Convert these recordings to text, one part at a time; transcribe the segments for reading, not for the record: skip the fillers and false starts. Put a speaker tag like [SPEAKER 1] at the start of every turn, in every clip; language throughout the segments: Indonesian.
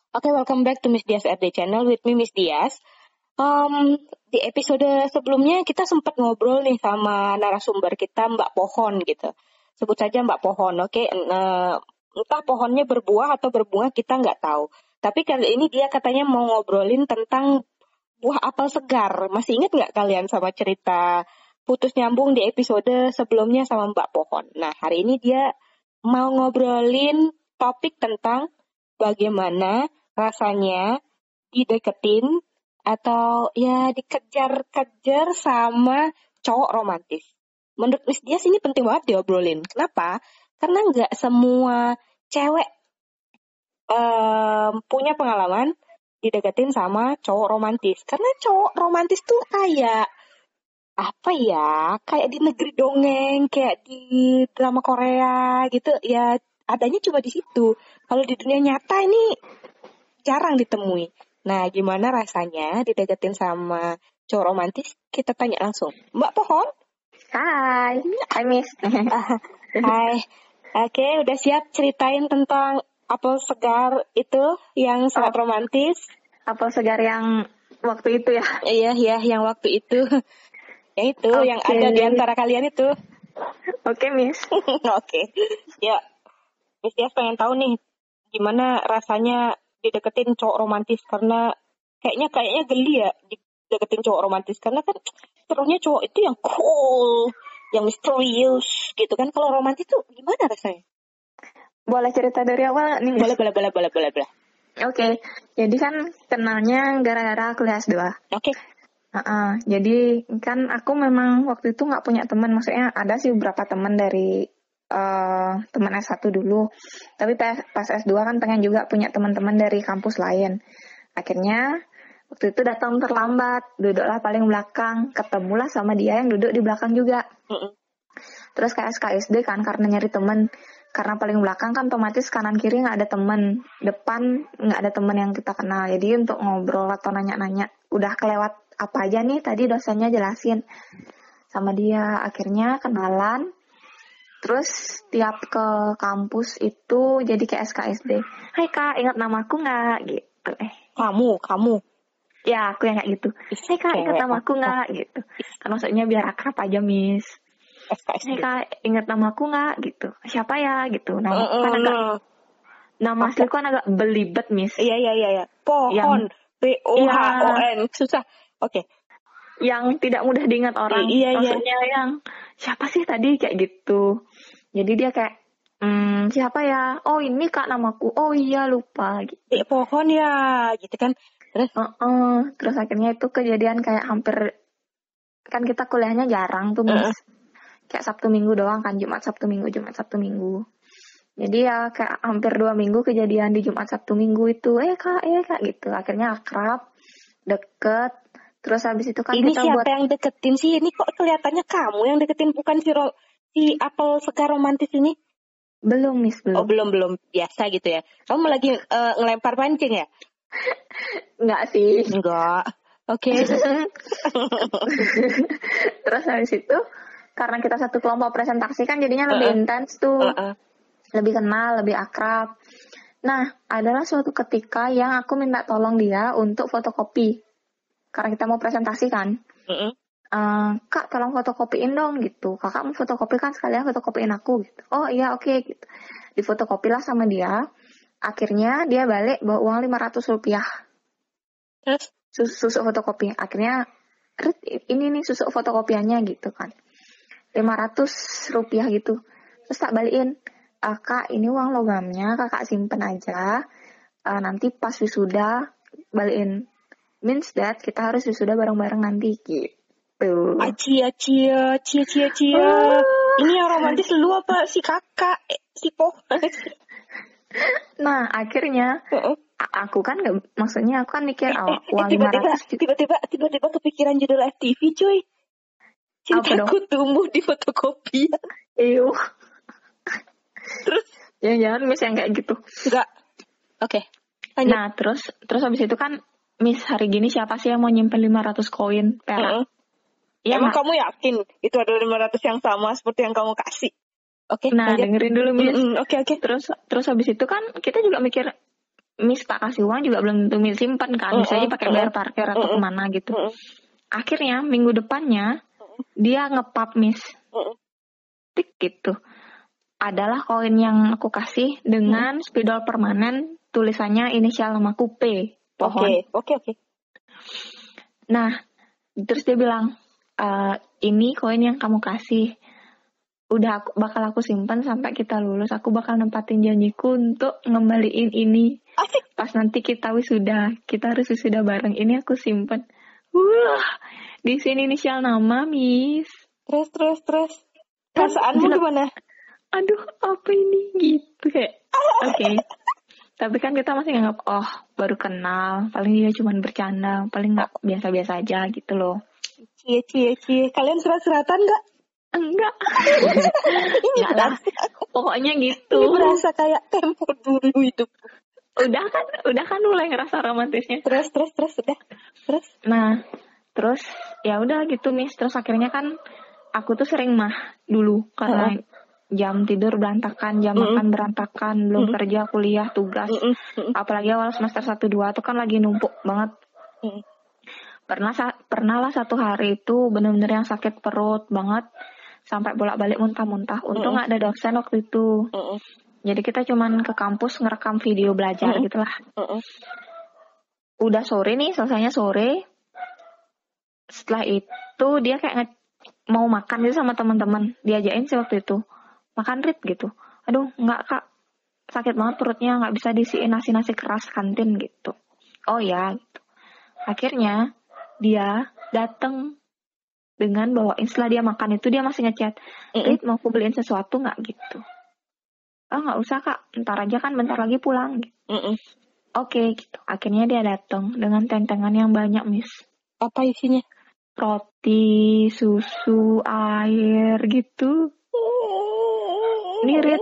[SPEAKER 1] Oke, welcome back to Miss Dias RD Channel with me, Miss Dias. Di episode sebelumnya kita sempat ngobrol nih sama narasumber kita, Mbak Pohon gitu. Sebut saja Mbak Pohon, oke? Entah pohonnya berbuah atau berbunga kita nggak tahu. Tapi kali ini dia katanya mau ngobrolin tentang buah apel segar. Masih ingat nggak kalian sama cerita putus nyambung di episode sebelumnya sama Mbak Pohon? Nah, hari ini dia mau ngobrolin topik tentang bagaimana rasanya dideketin atau ya dikejar-kejar sama cowok romantis. Menurut Miss Dias ini penting banget diobrolin. Kenapa? Karena nggak semua cewek punya pengalaman dideketin sama cowok romantis. Karena cowok romantis tuh kayak apa ya? Kayak di negeri dongeng, kayak di drama Korea gitu. Ya adanya cuma di situ. Kalau di dunia nyata ini jarang ditemui. Nah, gimana rasanya dideketin sama cowok romantis? Kita tanya langsung. Mbak Pohon?
[SPEAKER 2] Hai Miss.
[SPEAKER 1] Hai. Oke, udah siap ceritain tentang apel segar itu yang sangat romantis?
[SPEAKER 2] Apel segar yang waktu itu ya?
[SPEAKER 1] Iya, yang waktu itu. Yang itu, yang ada di antara kalian itu.
[SPEAKER 2] Oke, Miss.
[SPEAKER 1] Oke. Ya, Miss Dias pengen tahu nih, gimana rasanya dideketin cowok romantis, karena kayaknya geli ya dideketin cowok romantis, karena kan serunya cowok itu yang cool, yang misterius gitu kan. Kalau romantis tuh gimana rasanya?
[SPEAKER 2] Boleh cerita dari awal nih, Miss?
[SPEAKER 1] Boleh.
[SPEAKER 2] Oke, jadi kan kenalnya gara-gara kuliah S2.
[SPEAKER 1] Oke.
[SPEAKER 2] Jadi kan aku memang waktu itu nggak punya teman, maksudnya ada sih beberapa teman dari teman S1 dulu, tapi pas S2 kan pengen juga punya teman-teman dari kampus lain. Akhirnya waktu itu datang terlambat, duduklah paling belakang, ketemulah sama dia yang duduk di belakang juga. Terus kayak SKSD kan, karena nyari teman, karena paling belakang kan otomatis kanan kiri nggak ada teman, depan nggak ada teman yang kita kenal. Jadi untuk ngobrol atau nanya-nanya udah kelewat apa aja nih tadi dosennya jelasin sama dia. Akhirnya kenalan. Terus tiap ke kampus itu jadi kayak SKSD. Hai Kak, ingat namaku nggak? Gitu.
[SPEAKER 1] Kamu?
[SPEAKER 2] Ya, aku yang kayak gitu. Hai Kak, ingat namaku nggak? Gitu. Kan maksudnya biar akrab aja, Miss.
[SPEAKER 1] SKSD.
[SPEAKER 2] Hai Kak, ingat namaku nggak? Gitu. Siapa ya? Gitu. Nama asliku kan agak belibet, Miss.
[SPEAKER 1] Iya. Pohon. POHON. Susah. Oke.
[SPEAKER 2] Yang tidak mudah diingat orang. Maksudnya yang siapa sih tadi kayak gitu. Jadi dia kayak siapa ya? Oh ini Kak namaku. Oh iya lupa gitu.
[SPEAKER 1] Pohon ya gitu kan.
[SPEAKER 2] Terus akhirnya itu kejadian kayak hampir, kan kita kuliahnya jarang tuh, Miss. Kayak Sabtu Minggu doang kan, Jumat Sabtu Minggu. Jadi ya kayak hampir 2 minggu kejadian di Jumat Sabtu Minggu itu. Kak gitu. Akhirnya akrab, deket. Terus habis itu kan
[SPEAKER 1] ini
[SPEAKER 2] kita
[SPEAKER 1] siapa yang deketin sih? Ini kok kelihatannya kamu yang deketin, bukan si apel segar romantis ini?
[SPEAKER 2] Belum, Miss, belum.
[SPEAKER 1] Oh, belum. Biasa gitu ya. Kamu lagi ngelempar pancing ya?
[SPEAKER 2] Enggak sih.
[SPEAKER 1] Enggak. Oke.
[SPEAKER 2] Terus habis itu karena kita satu kelompok presentasi kan jadinya lebih intens tuh. Lebih kenal, lebih akrab. Nah, adalah suatu ketika yang aku minta tolong dia untuk fotokopi. Karena kita mau presentasi kan. Kak, tolong fotokopiin dong gitu. Kakak mau fotokopi kan, sekalian fotokopiin aku gitu. Oh iya, oke gitu. Difotokopilah sama dia. Akhirnya dia balik bawa uang 500 rupiah. Susuk fotokopi. Akhirnya, ini nih susuk fotokopiannya gitu kan. 500 rupiah gitu. Terus tak balikin. Kak, ini uang logamnya kakak simpen aja. Nanti pas wisuda balikin. Means that kita harus wisuda bareng-bareng nanti gitu.
[SPEAKER 1] Cia. Ini yang romantis lu apa si kakak? Si Pohon?
[SPEAKER 2] Nah, akhirnya aku kan nggak, maksudnya aku kan mikir uang 500
[SPEAKER 1] tiba-tiba kepikiran judul FTV, cuy. Cintaku tumbuh di fotokopi.
[SPEAKER 2] Terus jangan Miss yang kayak gitu.
[SPEAKER 1] Enggak. Oke.
[SPEAKER 2] Nah, terus habis itu kan Miss, hari gini siapa sih yang mau nyimpen 500 koin perak?
[SPEAKER 1] Ya, emang kamu yakin itu adalah 500 yang sama seperti yang kamu kasih? Oke.
[SPEAKER 2] Nah, dengerin dulu, Miss.
[SPEAKER 1] Oke.
[SPEAKER 2] Terus habis itu kan kita juga mikir, Miss tak kasih uang juga belum tentu Miss simpan kan, bisa aja pakai bayar parkir atau kemana gitu. Akhirnya minggu depannya dia ngepap Miss, tik gitu. Adalah koin yang aku kasih dengan spidol permanen, tulisannya inisial namaku P, pohon.
[SPEAKER 1] Oke.
[SPEAKER 2] Nah, terus dia bilang, ini koin yang kamu kasih, udah bakal aku simpan sampai kita lulus. Aku bakal nempatin janjiku untuk ngembaliin ini. Pas nanti kita wisuda, kita harus wisuda bareng. Ini aku simpan. Wah, di sini inisial nama, Miss.
[SPEAKER 1] Terus. Perasaanmu gimana?
[SPEAKER 2] Aduh, apa ini gitu kayak. Oke. Tapi kan kita masih nganggap, baru kenal, paling dia cuma bercanda, paling nggak biasa-biasa aja gitu loh.
[SPEAKER 1] Cie. Kalian surat-suratan nggak?
[SPEAKER 2] Enggak.
[SPEAKER 1] Ini
[SPEAKER 2] lah. Pokoknya gitu.
[SPEAKER 1] Ini berasa kayak tempo dulu hidup.
[SPEAKER 2] Udah kan mulai ngerasa romantisnya.
[SPEAKER 1] Terus udah. Terus.
[SPEAKER 2] Nah, terus ya udah gitu Miss. Terus akhirnya kan aku tuh sering mah dulu karena jam tidur berantakan, jam makan berantakan, belum kerja, kuliah, tugas. Apalagi awal semester 1-2 tuh kan lagi numpuk banget. Pernah lah satu hari itu bener-bener yang sakit perut banget sampai bolak-balik muntah-muntah. Untung gak ada dosen waktu itu. Jadi kita cuman ke kampus ngerekam video belajar gitulah. Udah sore nih, selesainya sore. Setelah itu dia kayak mau makan gitu sama teman-teman. Diajakin sih waktu itu. Makan Rit gitu. Aduh, enggak Kak. Sakit banget perutnya, nggak bisa disiin nasi-nasi keras kantin gitu. Oh ya, gitu. Akhirnya dia datang dengan bawain, setelah dia makan itu dia masih ngechat, Rit mau aku beliin sesuatu nggak gitu. Nggak usah Kak, ntar aja kan bentar lagi pulang gitu. Oke, gitu. Akhirnya dia datang dengan tentengan yang banyak Miss.
[SPEAKER 1] Apa isinya?
[SPEAKER 2] Roti, susu, air gitu. Nih Rit,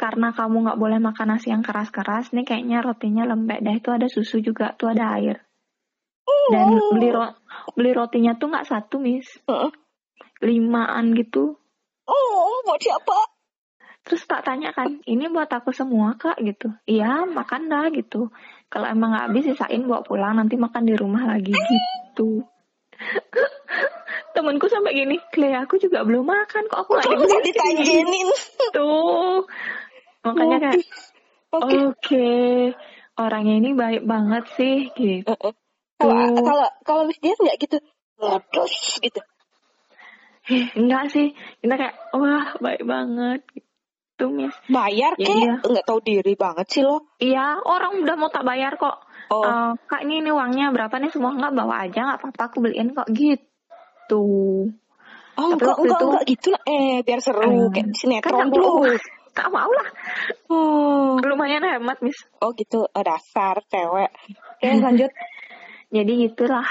[SPEAKER 2] karena kamu nggak boleh makan nasi yang keras-keras, nih kayaknya rotinya lembek dah, itu ada susu juga, tuh ada air. Dan beli rotinya tuh nggak satu Miss, 5-an gitu.
[SPEAKER 1] Buat siapa?
[SPEAKER 2] Terus tak tanya kan, ini buat aku semua Kak gitu. Iya, makan dah gitu. Kalau emang nggak habis sisain bawa pulang, nanti makan di rumah lagi gitu. Temenku sampai gini, Clay aku juga belum makan kok, aku nggak
[SPEAKER 1] bisa ditanjenin.
[SPEAKER 2] Tuh, makanya kayak oke, orangnya ini baik banget sih gitu.
[SPEAKER 1] Kalau Miss Dias nggak gitu, modus gitu.
[SPEAKER 2] Enggak sih, kita kayak wah baik banget gitu Miss.
[SPEAKER 1] Bayar kayak nggak tahu diri banget sih lo.
[SPEAKER 2] Iya, orang udah mau tak bayar kok. Kak ini uangnya berapa nih, semua nggak bawa aja nggak apa-apa aku beliin kok gitu.
[SPEAKER 1] Enggak gitu lah. Biar seru kayak sinetron tuh.
[SPEAKER 2] Tak mau lah. Lumayan hemat Miss.
[SPEAKER 1] Gitu. Dasar cewek. Oke, lanjut.
[SPEAKER 2] Jadi gitulah.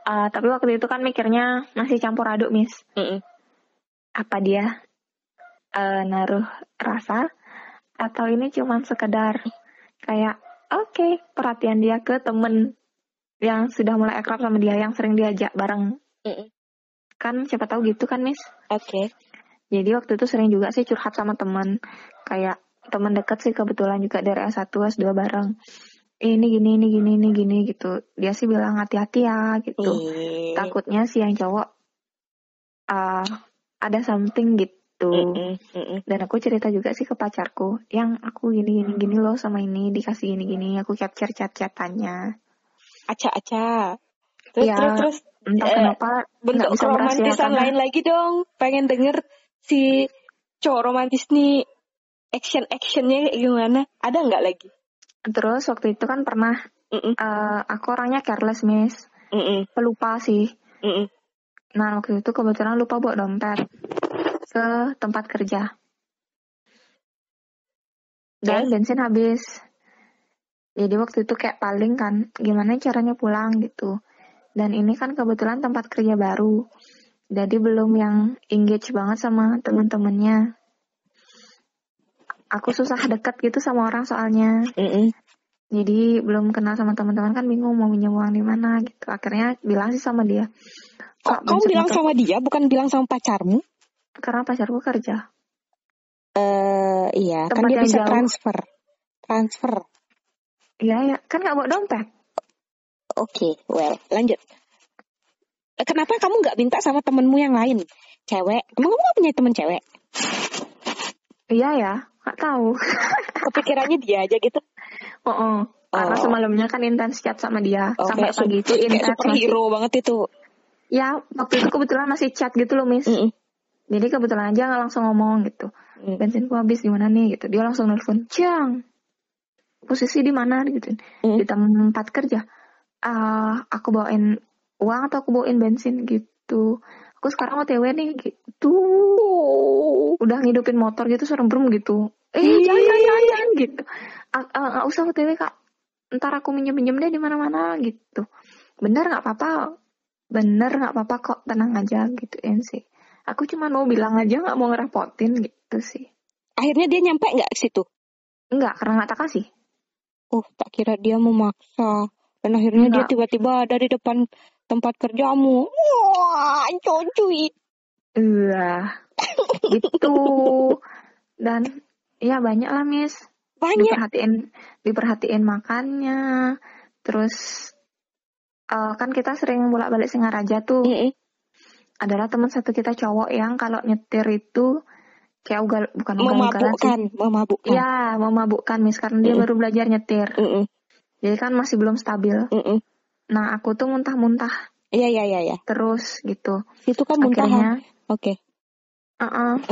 [SPEAKER 2] Tapi waktu itu kan mikirnya masih campur aduk Miss. Apa dia naruh rasa atau ini cuman sekedar kayak oke, perhatian dia ke temen yang sudah mulai akrab sama dia, yang sering diajak bareng. Kan siapa tahu gitu kan Miss. Oke. Jadi waktu itu sering juga sih curhat sama teman, kayak teman dekat sih kebetulan juga dari S1 S2 bareng. Ini gini gitu. Dia sih bilang hati-hati ya gitu. Takutnya si yang cowok ada something gitu. Dan aku cerita juga sih ke pacarku, yang aku gini loh sama ini, dikasih gini, aku capture chat-chatannya.
[SPEAKER 1] Acak. Terus
[SPEAKER 2] entah kenapa
[SPEAKER 1] bentuk romantisan lain lagi dong. Pengen denger si cowok romantis nih actionnya kayak gimana? Ada nggak lagi?
[SPEAKER 2] Terus waktu itu kan pernah aku orangnya careless Miss, pelupa sih. Nah waktu itu kebetulan lupa bawa dompet ke tempat kerja dan bensin habis. Jadi waktu itu kayak paling kan gimana caranya pulang gitu. Dan ini kan kebetulan tempat kerja baru, jadi belum yang engage banget sama teman-temannya. Aku susah deket gitu sama orang soalnya. Jadi belum kenal sama teman-teman, kan bingung mau minjem uang di mana gitu. Akhirnya bilang sih sama dia.
[SPEAKER 1] Kamu bilang sama dia, bukan bilang sama pacarmu?
[SPEAKER 2] Karena pacarku kerja.
[SPEAKER 1] Iya, tempat kan dia bisa jauh. transfer.
[SPEAKER 2] Iya ya, kan nggak bawa dompet.
[SPEAKER 1] Oke, well, lanjut. Kenapa kamu nggak minta sama temenmu yang lain? Cewek. Emang kamu nggak punya temen cewek?
[SPEAKER 2] Iya ya, nggak tahu.
[SPEAKER 1] Kepikirannya dia aja gitu.
[SPEAKER 2] Oh, karena
[SPEAKER 1] Oh,
[SPEAKER 2] semalamnya kan intens chat sama dia.
[SPEAKER 1] oh
[SPEAKER 2] Sampai
[SPEAKER 1] kayak,
[SPEAKER 2] pagi itu
[SPEAKER 1] kayak
[SPEAKER 2] intens masih.
[SPEAKER 1] superhero banget itu.
[SPEAKER 2] Ya, waktu itu kebetulan masih chat gitu loh, Miss.
[SPEAKER 1] Mm-mm.
[SPEAKER 2] Jadi kebetulan aja nggak langsung ngomong gitu.
[SPEAKER 1] Mm.
[SPEAKER 2] Bensinku habis gimana nih gitu. Dia langsung nelfon, Cang, posisi di mana gitu.
[SPEAKER 1] Mm.
[SPEAKER 2] Di tempat kerja. Aku bawain uang atau aku bawain bensin gitu. Aku sekarang OTW nih gitu. Udah ngidupin motor gitu serem-serem gitu. Jangan gitu. Nggak usah OTW Kak. Ntar aku minjem-minjem deh di mana-mana gitu. Bener nggak apa-apa. Bener nggak apa-apa kok. Tenang aja gitu sih. Aku cuma mau bilang aja nggak mau ngerepotin gitu sih.
[SPEAKER 1] Akhirnya dia nyampe nggak ke situ?
[SPEAKER 2] Enggak, karena nggak tak kasih.
[SPEAKER 1] Tak kira dia memaksa. Dan akhirnya dia
[SPEAKER 2] Enggak.
[SPEAKER 1] tiba-tiba ada di depan tempat kerjamu. Wah, cuy.
[SPEAKER 2] Gitu. Dan ya banyak lah Miss.
[SPEAKER 1] Banyak.
[SPEAKER 2] Diperhatiin makannya. Terus kan kita sering bolak-balik Singaraja tuh.
[SPEAKER 1] Mm-mm.
[SPEAKER 2] Adalah teman satu kita cowok yang kalau nyetir itu kayak bukan ugal-ugalan sih.
[SPEAKER 1] Memabukkan.
[SPEAKER 2] Iya, memabukkan Miss karena dia baru belajar nyetir.
[SPEAKER 1] Mm-mm.
[SPEAKER 2] Jadi kan masih belum stabil.
[SPEAKER 1] Mm-mm.
[SPEAKER 2] Nah, aku tuh muntah-muntah
[SPEAKER 1] Iya.
[SPEAKER 2] terus gitu.
[SPEAKER 1] Itu kan muntahan.
[SPEAKER 2] Akhirnya,
[SPEAKER 1] Oke.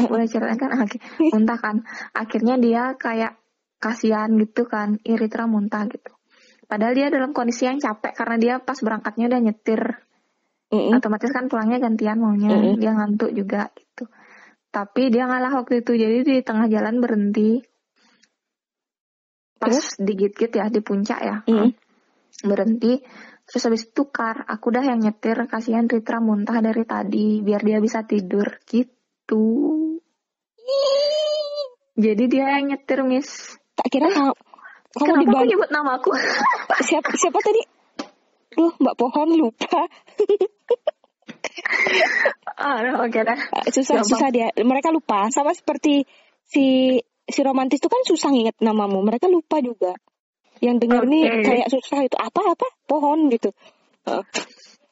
[SPEAKER 2] boleh ceritain kan? Oke. Muntah kan. Akhirnya dia kayak kasihan gitu kan, Iritra muntah gitu. Padahal dia dalam kondisi yang capek karena dia pas berangkatnya udah nyetir.
[SPEAKER 1] Mm-mm.
[SPEAKER 2] Otomatis kan pulangnya gantian maunya.
[SPEAKER 1] Mm-mm.
[SPEAKER 2] Dia ngantuk juga gitu. Tapi dia ngalah waktu itu. Jadi di tengah jalan berhenti. Pas di git-git ya, di puncak ya. Berhenti. Terus habis itu aku dah yang nyetir. Kasihan Ritra muntah dari tadi. Biar dia bisa tidur gitu. Jadi dia yang nyetir, Miss.
[SPEAKER 1] Tak kira kamu
[SPEAKER 2] Kenapa aku nyebut nama aku?
[SPEAKER 1] Siapa tadi? Duh, Mbak Pohon lupa.
[SPEAKER 2] Oke dah.
[SPEAKER 1] Susah dia. Mereka lupa. Sama seperti si romantis itu kan susah nginget namamu. Mereka lupa juga. Yang denger nih kayak susah itu. Apa? Pohon gitu.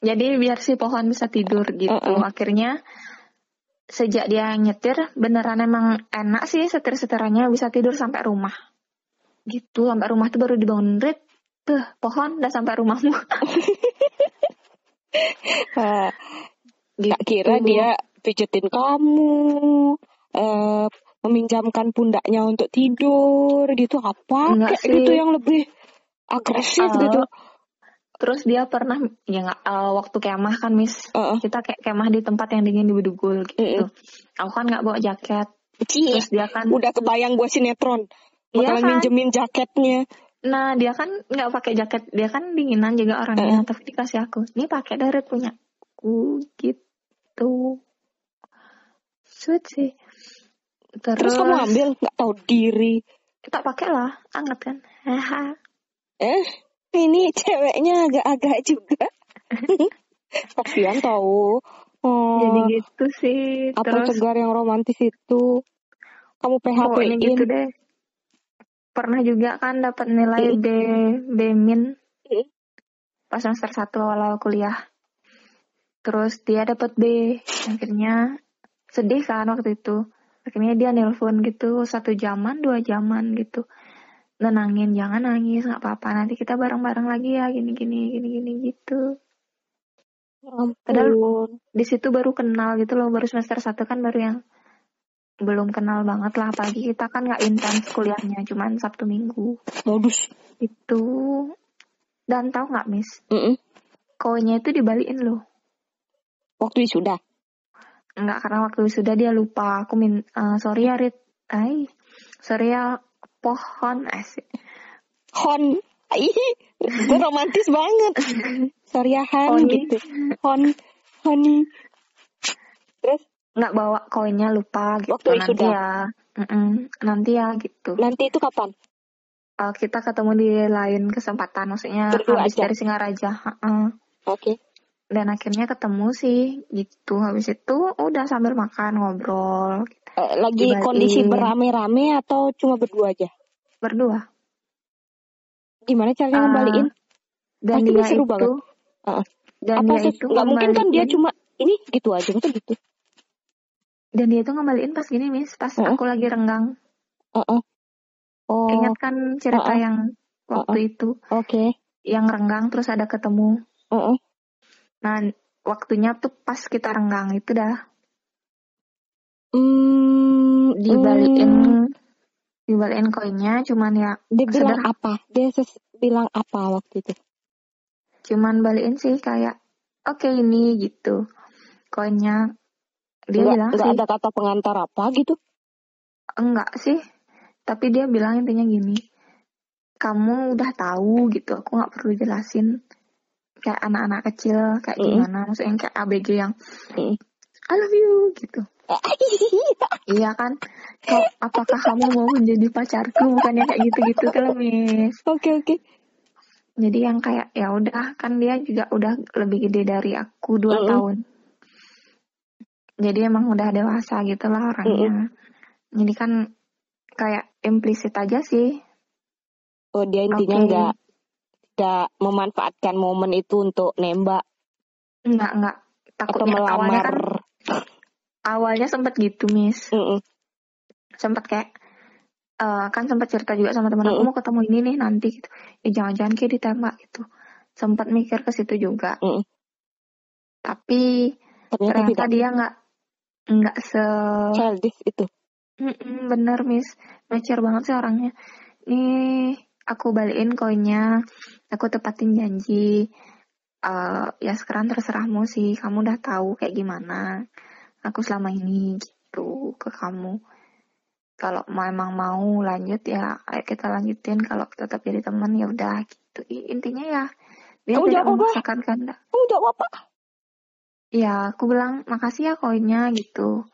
[SPEAKER 2] Jadi biar si Pohon bisa tidur gitu. Akhirnya sejak dia nyetir beneran emang enak sih setir-setirannya, bisa tidur sampai rumah. Gitu, sampai rumah tuh baru dibangun Rit. Tuh, Pohon udah sampai rumahmu.
[SPEAKER 1] Gak kira dia pijetin kamu, meminjamkan pundaknya untuk tidur gitu. Apa
[SPEAKER 2] Enggak
[SPEAKER 1] kayak gitu yang lebih agresif gitu.
[SPEAKER 2] Terus dia pernah waktu kemah kan Miss, kita kayak kemah di tempat yang dingin di Bedugul gitu. Aku kan nggak bawa jaket. Terus dia kan
[SPEAKER 1] udah kebayang gue sinetron bakalan minjemin jaketnya.
[SPEAKER 2] Nah dia kan nggak pakai jaket, dia kan dinginan juga orangnya, tapi dikasih aku. Ini pakai dari punya aku gitu. Sweet sih.
[SPEAKER 1] Terus kamu ambil, nggak tahu diri.
[SPEAKER 2] Kita pakai lah, anget kan.
[SPEAKER 1] Ini ceweknya agak-agak juga. Kasihan tahu.
[SPEAKER 2] Jadi gitu sih.
[SPEAKER 1] Apel segar yang romantis itu kamu PHP-in.
[SPEAKER 2] Gitu deh. Pernah juga kan dapat nilai B-min pas semester 1 awal kuliah. Terus dia dapat B. Akhirnya sedih kan waktu itu. Akhirnya dia nelpon gitu 1 jaman 2 jaman gitu. Nenangin, jangan nangis, nggak apa-apa, nanti kita bareng-bareng lagi ya, gini gitu. Padahal di situ baru kenal gitu loh, baru semester 1 kan baru yang belum kenal banget lah, apalagi kita kan nggak intens kuliahnya, cuman Sabtu Minggu.
[SPEAKER 1] Modus.
[SPEAKER 2] Itu. Dan tahu nggak Miss? Koinnya itu dibalikin loh.
[SPEAKER 1] Waktu wisuda?
[SPEAKER 2] Enggak, karena waktu wisuda dia lupa. Aku sorry ya Rit. Sorry ya Pohon asik.
[SPEAKER 1] Hon. Gue romantis banget. Sorry ya Han gitu. Honey. Terus
[SPEAKER 2] nggak bawa koinnya, lupa gitu.
[SPEAKER 1] Waktu wisuda.
[SPEAKER 2] Nanti ya gitu.
[SPEAKER 1] Nanti itu kapan?
[SPEAKER 2] Kita ketemu di lain kesempatan, maksudnya
[SPEAKER 1] berdua
[SPEAKER 2] habis
[SPEAKER 1] aja.
[SPEAKER 2] dari Singaraja.
[SPEAKER 1] Oke.
[SPEAKER 2] Dan akhirnya ketemu sih gitu. Habis itu udah sambil makan ngobrol.
[SPEAKER 1] Lagi kondisi berame-rame atau cuma berdua aja?
[SPEAKER 2] Berdua.
[SPEAKER 1] Gimana caranya ngembaliin?
[SPEAKER 2] Dan
[SPEAKER 1] Pasti
[SPEAKER 2] dia
[SPEAKER 1] seru
[SPEAKER 2] itu
[SPEAKER 1] banget.
[SPEAKER 2] dan
[SPEAKER 1] Apa
[SPEAKER 2] dia
[SPEAKER 1] sih?
[SPEAKER 2] itu
[SPEAKER 1] Nggak mungkin kan dia
[SPEAKER 2] ngembaliin
[SPEAKER 1] cuma ini gitu aja, masa gitu?
[SPEAKER 2] dan dia itu ngembaliin pas gini Miss, pas
[SPEAKER 1] Heeh.
[SPEAKER 2] aku lagi renggang.
[SPEAKER 1] Heeh.
[SPEAKER 2] Ingat
[SPEAKER 1] Oh.
[SPEAKER 2] kan cerita
[SPEAKER 1] Heeh.
[SPEAKER 2] yang waktu itu
[SPEAKER 1] Oke.
[SPEAKER 2] yang renggang terus ada ketemu.
[SPEAKER 1] Heeh.
[SPEAKER 2] Nah, waktunya tuh pas kita renggang itu dah dibalikin koinnya, cuman ya
[SPEAKER 1] Dia bilang
[SPEAKER 2] sederhana,
[SPEAKER 1] apa? Dia bilang apa waktu itu?
[SPEAKER 2] cuman balikin sih kayak oke ini gitu koinnya. Dia bilang
[SPEAKER 1] Nggak
[SPEAKER 2] sih
[SPEAKER 1] ada kata pengantar apa gitu?
[SPEAKER 2] enggak sih, tapi dia bilang intinya gini, kamu udah tahu gitu, aku nggak perlu jelasin kayak anak-anak kecil kayak gimana, maksudnya kayak ABG yang I love you gitu. Iya kan, apakah kamu mau menjadi pacarku, bukannya kayak gitu-gitu kan Miss.
[SPEAKER 1] Oke.
[SPEAKER 2] Jadi yang kayak ya udah, kan dia juga udah lebih gede dari aku 2 tahun. Jadi emang udah dewasa gitu lah orangnya. Jadi kan kayak implisit aja sih.
[SPEAKER 1] Oh, dia intinya nggak memanfaatkan momen itu untuk nembak
[SPEAKER 2] Enggak.
[SPEAKER 1] atau
[SPEAKER 2] Takutnya
[SPEAKER 1] melamar.
[SPEAKER 2] awalnya sempat gitu Miss. Sempat kayak kan sempat cerita juga sama teman aku mau ketemu ini nih nanti gitu. Jangan-jangan kayak ditembak gitu. Sempat mikir ke situ juga. Tapi ternyata dia nggak
[SPEAKER 1] childish itu.
[SPEAKER 2] Bener Miss, mature banget sih orangnya. Nih aku balikin koinnya, aku tepatin janji. Ya sekarang terserahmu sih, kamu udah tahu kayak gimana aku selama ini gitu ke kamu. Kalau emang mau lanjut ya ayo kita lanjutin, kalau tetap jadi teman ya udah gitu. Intinya ya dia
[SPEAKER 1] Kamu
[SPEAKER 2] tidak
[SPEAKER 1] jawab
[SPEAKER 2] memaksakan kehendak.
[SPEAKER 1] Kamu jawab apa?
[SPEAKER 2] Ya aku bilang makasih ya koinnya gitu.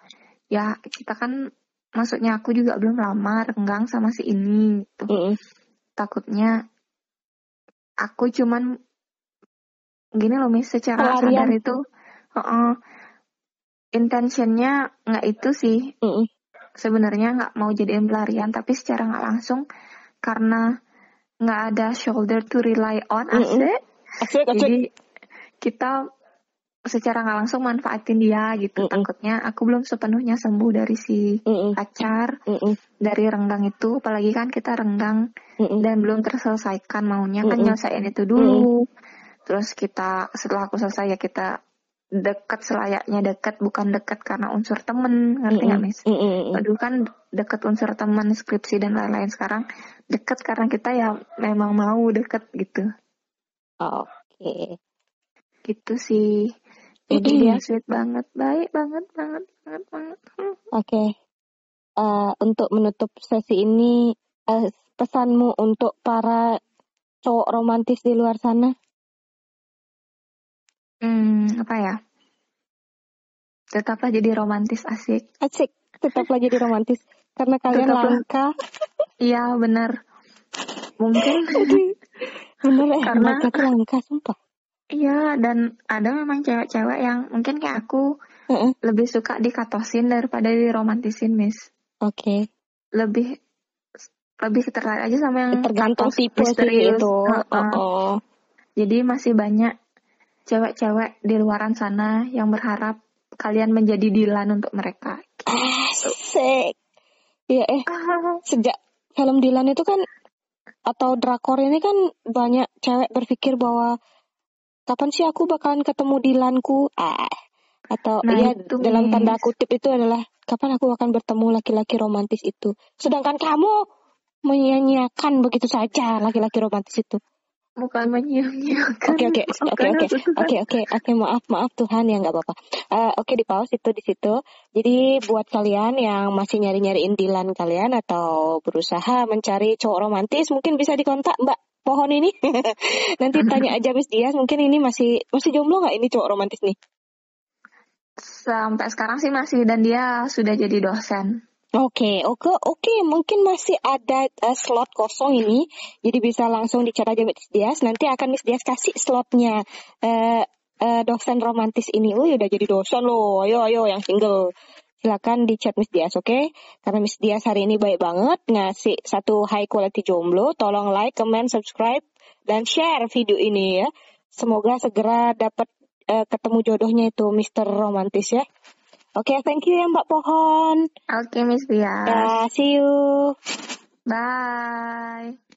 [SPEAKER 2] Ya kita kan, maksudnya aku juga belum lama renggang sama si ini gitu. Takutnya aku cuman gini loh Miss, secara
[SPEAKER 1] Pelarian.
[SPEAKER 2] sadar itu intentionnya nggak itu sih. Sebenarnya nggak mau jadiin pelarian, tapi secara nggak langsung karena nggak ada shoulder to rely on, asik. Jadi kita secara nggak langsung manfaatin dia gitu. Takutnya aku belum sepenuhnya sembuh dari si pacar, dari renggang itu. Apalagi kan kita renggang dan belum terselesaikan maunya, kan nyelesain itu dulu. Terus kita setelah aku selesai ya kita dekat selayaknya dekat, bukan dekat karena unsur temen, ngerti nggak Miss? Aduh kan dekat unsur teman, skripsi dan lain-lain. Sekarang dekat karena kita ya memang mau dekat gitu.
[SPEAKER 1] Oke.
[SPEAKER 2] Gitu sih. Jadi dia sweet banget, baik banget.
[SPEAKER 1] Oke. Untuk menutup sesi ini, pesanmu untuk para cowok romantis di luar sana?
[SPEAKER 2] Apa ya? Tetaplah jadi romantis, asik.
[SPEAKER 1] Tetaplah jadi romantis karena kalian langka.
[SPEAKER 2] Iya benar. Mungkin
[SPEAKER 1] bener
[SPEAKER 2] karena
[SPEAKER 1] mereka tuh langka sumpah.
[SPEAKER 2] Iya, dan ada memang cewek-cewek yang mungkin kayak aku lebih suka dikatosin daripada diromantisin, Miss.
[SPEAKER 1] Oke.
[SPEAKER 2] Lebih tertarik aja sama yang
[SPEAKER 1] tergantung tipe
[SPEAKER 2] misterius.
[SPEAKER 1] sih itu.
[SPEAKER 2] Jadi masih banyak cewek-cewek di luaran sana yang berharap kalian menjadi Dylan untuk mereka.
[SPEAKER 1] Asik. Iya sejak film Dylan itu kan atau drakor ini kan banyak cewek berpikir bahwa kapan sih aku bakalan ketemu Dylanku? Atau dalam tanda kutip itu adalah kapan aku akan bertemu laki-laki romantis itu. Sedangkan kamu menyanyiakan begitu saja laki-laki romantis itu.
[SPEAKER 2] Bukan menyanyiakan.
[SPEAKER 1] Oke, maaf Tuhan ya, nggak apa-apa. Oke, di pause itu di situ. Jadi buat kalian yang masih nyari-nyariin Dylan kalian atau berusaha mencari cowok romantis, mungkin bisa dikontak Mbak Pohon ini. Nanti tanya aja Miss Dias, mungkin ini masih jomblo nggak ini cowok romantis nih?
[SPEAKER 2] Sampai sekarang sih masih, dan dia sudah jadi dosen.
[SPEAKER 1] Oke, mungkin masih ada slot kosong ini, jadi bisa langsung dicat aja Miss Dias. Nanti akan Miss Dias kasih slotnya dosen romantis ini. Udah jadi dosen loh, ayo yang single. silakan di chat Miss Dias, oke? Karena Miss Dias hari ini baik banget ngasih satu high quality jomblo. Tolong like, comment, subscribe, dan share video ini ya. Semoga segera dapat ketemu jodohnya itu Mr. Romantis ya. Oke, thank you ya Mbak Pohon.
[SPEAKER 2] Oke, Miss Dias.
[SPEAKER 1] Ya, see you.
[SPEAKER 2] Bye.